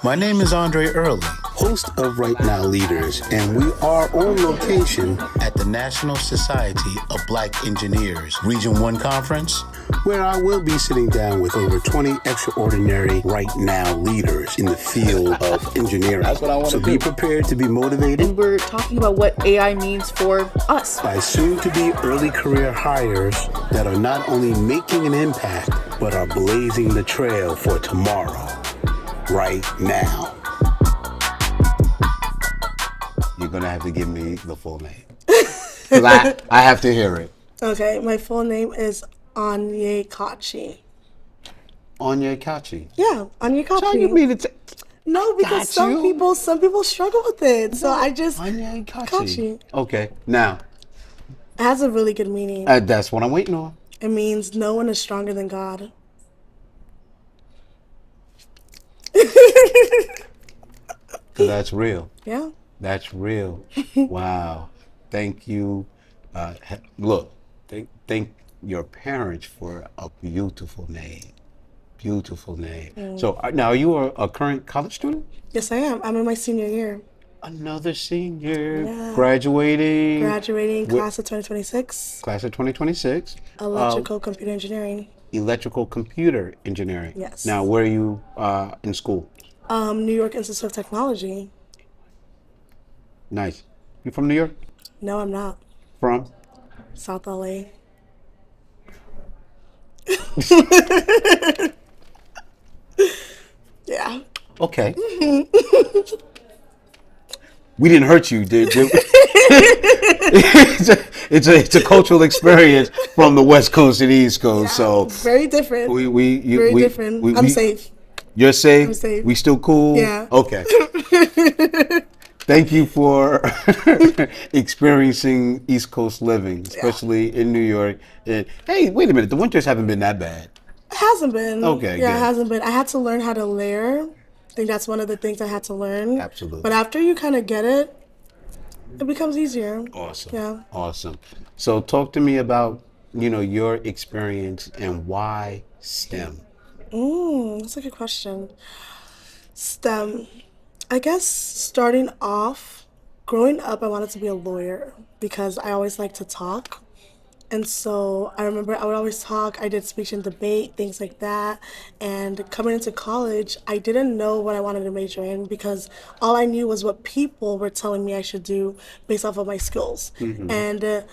My name is Andre Early, host of RightNOWLeaders, and we are on location at the National Society of Black Engineers Region One Conference, where I will be sitting down with over 20 extraordinary Right Now leaders in the field of engineering. That's what I want to do. So be prepared to be motivated. And we're talking about what AI means for us. By soon-to-be early career hires that are not only making an impact, but are blazing the trail for tomorrow, right now. You're going to have to give me the full name. Because I have to hear it. Okay, my full name is Onyekachi. Onyekachi? Yeah, Onyekachi. So you mean it? No, because some people struggle with it. So I just Onyekachi. Okay, now. It has a really good meaning. That's what I'm waiting on. It means no one is stronger than God. That's real. Yeah. That's real. Wow. Thank you. Look, thank your parents for a beautiful name. Beautiful name. Mm. So now are you a current college student? Yes, I am. I'm in my senior year. Another senior. Yeah. Graduating. Class of 2026. Class of 2026. Electrical computer engineering. Electrical computer engineering. Yes. Now, where are you in school? New York Institute of Technology. Nice. You from New York? No, I'm not. From? South LA. Yeah. Okay. We didn't hurt you, did we? it's a cultural experience from the West Coast to the East Coast, yeah, so very different. Very different. I'm safe. You're safe? I'm safe. We still cool? Yeah. Okay. Thank you for experiencing East Coast living, especially in New York. And hey, wait a minute, the winters haven't been that bad. It hasn't been. Okay, yeah, good. It hasn't been. I had to learn how to layer. I think that's one of the things I had to learn. Absolutely. But after you kind of get it, it becomes easier. Awesome. Yeah. Awesome. So talk to me about, your experience and why STEM. That's a good question. STEM. I guess starting off, growing up, I wanted to be a lawyer because I always liked to talk. And so I remember I would always talk. I did speech and debate, things like that. And coming into college, I didn't know what I wanted to major in because all I knew was what people were telling me I should do based off of my skills. Mm-hmm. And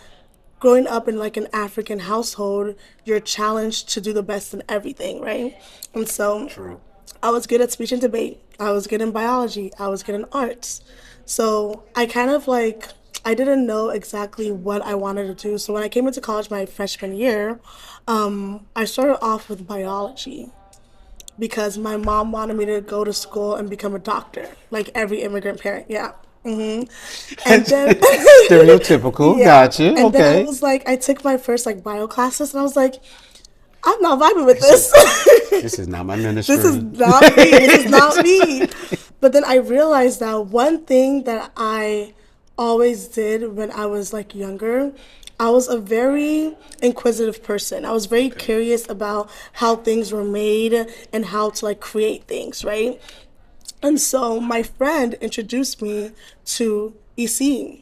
growing up in like an African household, you're challenged to do the best in everything, right? And so True. I was good at speech and debate. I was good in biology. I was good in arts. So I kind of I didn't know exactly what I wanted to do. So when I came into college my freshman year, I started off with biology because my mom wanted me to go to school and become a doctor, like every immigrant parent. Yeah. Mm-hmm. And then stereotypical. Yeah. Gotcha. And Okay. then I was I took my first bio classes, and I was like, I'm not vibing with this. This is not my ministry. This is not me. This is not me. But then I realized that one thing that I always did when I was younger, I was a very inquisitive person. I was very curious about how things were made and how to create things, right? And so my friend introduced me to EC,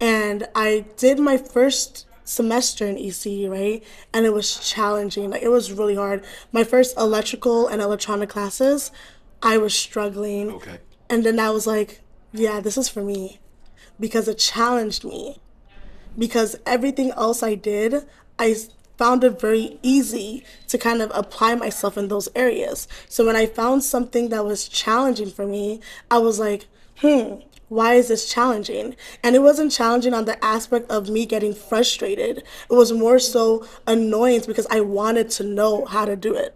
and I did my first semester in EC, right? And it was challenging. It was really hard. My first electrical and electronic classes, I was struggling. Okay. And then I was yeah, this is for me. Because it challenged me. Because everything else I did, I found it very easy to kind of apply myself in those areas. So when I found something that was challenging for me, I was why is this challenging? And it wasn't challenging on the aspect of me getting frustrated. It was more so annoyance because I wanted to know how to do it.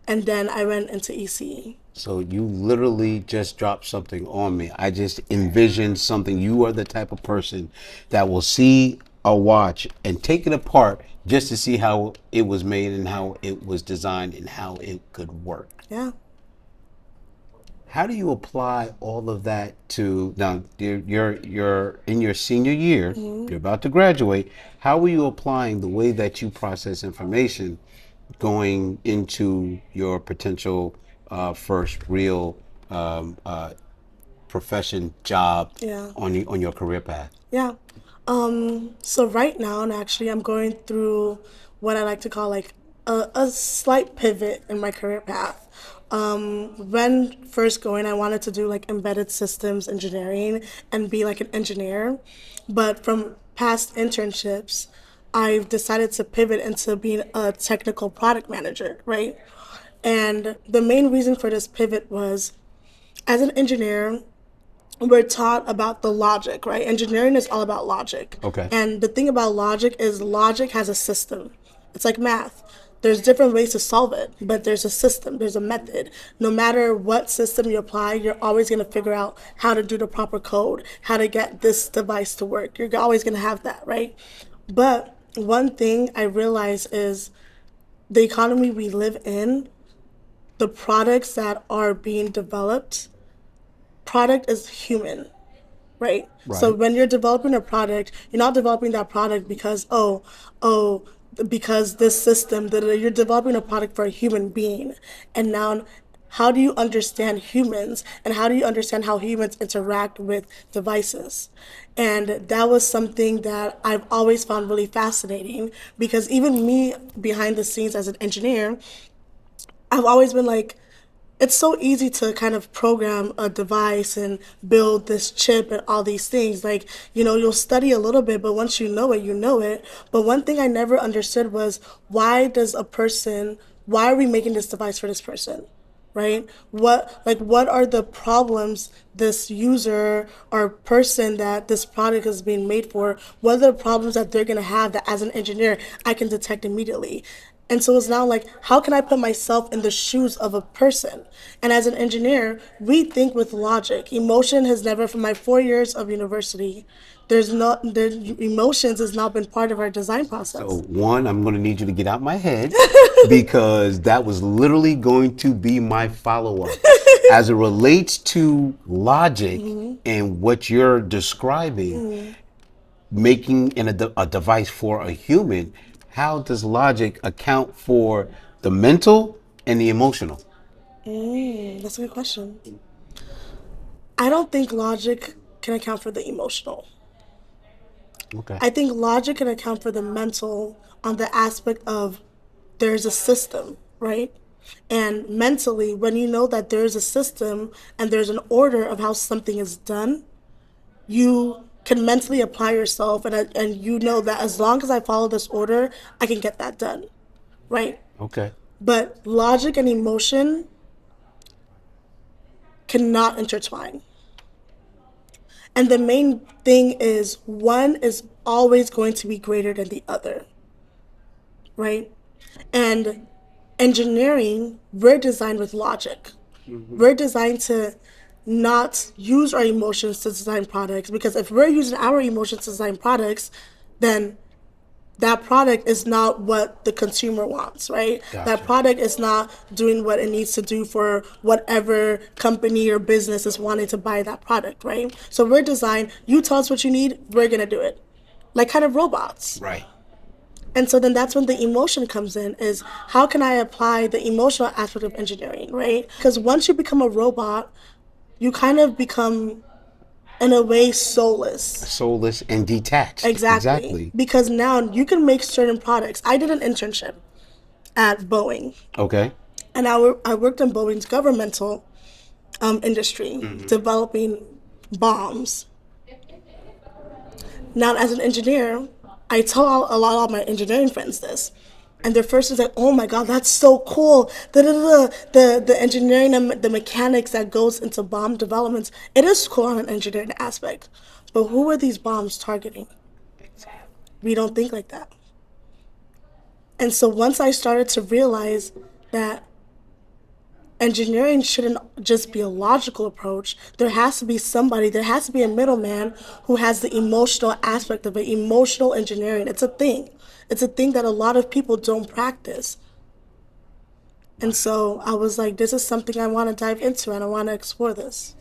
And then I went into EC. So you literally just dropped something on me. I just envisioned something. You are the type of person that will see a watch and take it apart just to see how it was made and how it was designed and how it could work. Yeah. How do you apply all of that to now? You're in your senior year. Mm-hmm. You're about to graduate. How are you applying the way that you process information going into your potential first real profession, job Yeah. on your career path? Yeah. So right now, and actually, I'm going through what I like to call like a slight pivot in my career path. When first going, I wanted to do like embedded systems engineering and be like an engineer. But from past internships, I've decided to pivot into being a technical product manager, right? And the main reason for this pivot was as an engineer, we're taught about the logic, right? Engineering is all about logic. Okay. And the thing about logic is logic has a system. It's like math. There's different ways to solve it, but there's a system, there's a method. No matter what system you apply, you're always going to figure out how to do the proper code, how to get this device to work. You're always going to have that, right? But one thing I realize is the economy we live in, the products that are being developed, product is human, right? So Right. when you're developing a product, you're not developing that product because because this system that you're developing a product for a human being. And now how do you understand humans and how do you understand how humans interact with devices? And that was something that I've always found really fascinating because even me behind the scenes as an engineer, I've always been like, it's so easy to kind of program a device and build this chip and all these things. Like, you'll study a little bit, but once you know it, you know it. But one thing I never understood was why are we making this device for this person? Right? What are the problems this user or person that this product is being made for? What are the problems that they're gonna have that as an engineer I can detect immediately? And so it's now like, how can I put myself in the shoes of a person? And as an engineer, we think with logic. Emotion has never, from my 4 years of university, emotions has not been part of our design process. So one, I'm going to need you to get out my head because that was literally going to be my follow-up. As it relates to logic and what you're describing, making a device for a human, how does logic account for the mental and the emotional? That's a good question. I don't think logic can account for the emotional. Okay. I think logic can account for the mental on the aspect of there's a system, right? And mentally, when you know that there's a system and there's an order of how something is done, you can mentally apply yourself and you know that as long as I follow this order, I can get that done, right? Okay. But logic and emotion cannot intertwine. And the main thing is one is always going to be greater than the other, right? And engineering, we're designed with logic. We're designed to not use our emotions to design products because if we're using our emotions to design products, then that product is not what the consumer wants, right? Gotcha. That product is not doing what it needs to do for whatever company or business is wanting to buy that product, right? So we're designed, you tell us what you need, we're gonna do it. Like kind of robots. Right. And so then that's when the emotion comes in is how can I apply the emotional aspect of engineering, right? Because once you become a robot, you kind of become in a way soulless. Soulless and detached. Exactly. Because now you can make certain products. I did an internship at Boeing, Okay. and I worked in Boeing's governmental industry, developing bombs. Now, as an engineer, I tell a lot of my engineering friends this. And their first is like, oh my God, that's so cool. The engineering and the mechanics that goes into bomb developments, it is cool on an engineering aspect. But who are these bombs targeting? We don't think like that. And so once I started to realize that engineering shouldn't just be a logical approach, there has to be a middleman who has the emotional aspect of it, emotional engineering. It's a thing. It's a thing that a lot of people don't practice. And so I was like, this is something I want to dive into and I want to explore this.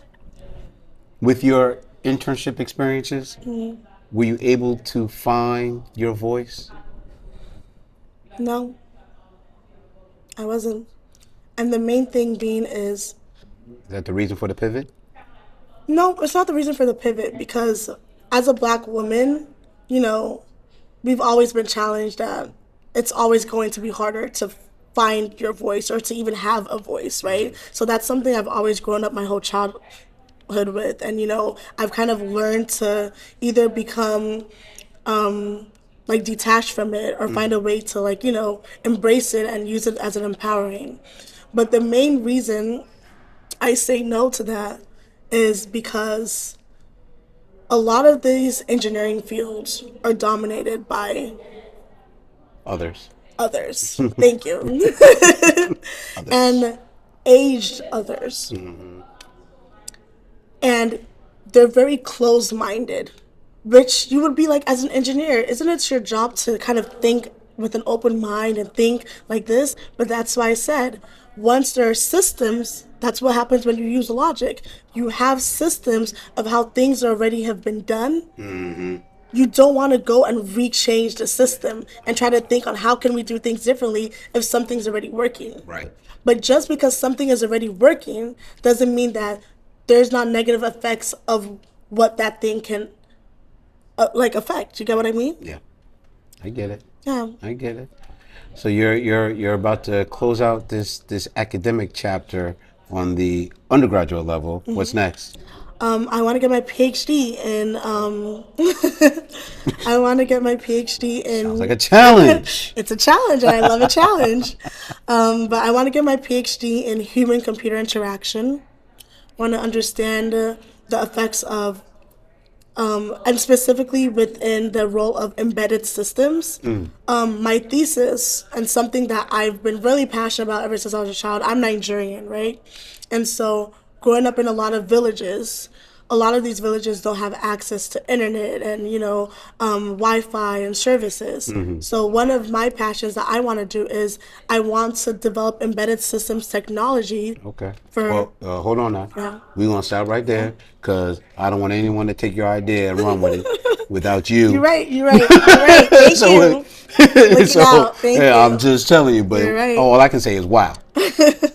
With your internship experiences, were you able to find your voice? No, I wasn't. And the main thing being is Is that the reason for the pivot? No, it's not the reason for the pivot because as a black woman, you know, we've always been challenged that it's always going to be harder to find your voice or to even have a voice, right? So that's something I've always grown up my whole childhood with. And, I've kind of learned to either become like detached from it or find a way to embrace it and use it as an empowering. But the main reason I say no to that is because a lot of these engineering fields are dominated by Others. others. Thank you. And aged others. And they're very closed-minded, which you would be like, as an engineer, isn't it your job to kind of think with an open mind and think like this? But that's why I said, once there are systems, that's what happens when you use logic. You have systems of how things already have been done. You don't want to go and rechange the system and try to think on how can we do things differently if something's already working. Right. But just because something is already working doesn't mean that there's not negative effects of what that thing can affect. You get what I mean? Yeah. I get it. Yeah. I get it. So you're about to close out this academic chapter on the undergraduate level. What's next? I want to get my PhD in. I want to get my PhD in. Sounds like a challenge. It's a challenge, and I love a challenge. But I want to get my PhD in human-computer interaction. I want to understand the effects of, and specifically within the role of embedded systems. My thesis, and something that I've been really passionate about ever since I was a child, I'm Nigerian, right? And so growing up in a lot of villages, a lot of these villages don't have access to internet and, Wi-Fi and services. So one of my passions that I want to do is I want to develop embedded systems technology. Okay. For, Well, hold on now. Yeah. We're going to stop right there because I don't want anyone to take your idea and run with it without you. You're right. Thank you. Thank you. I'm just telling you, but You're right. all I can say is wow.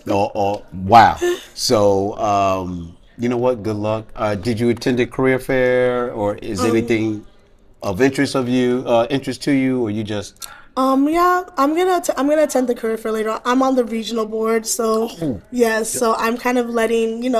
or wow. So, you know what? Good luck. Did you attend a career fair, or is anything of interest to you, or you just? Yeah, I'm gonna attend the career fair later on. I'm on the regional board, so yes, so I'm kind of letting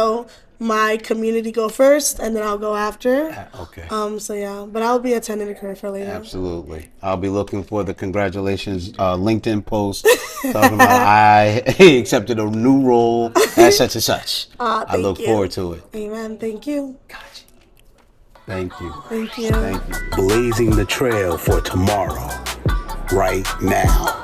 my community go first, and then I'll go after. Okay. So yeah, but I'll be attending the career fair later. Absolutely. I'll be looking for the congratulations LinkedIn post talking about I accepted a new role as such and such. I look forward to it. Amen. Thank you. Gotcha. Thank you. Thank you. Thank you. Blazing the trail for tomorrow, right now.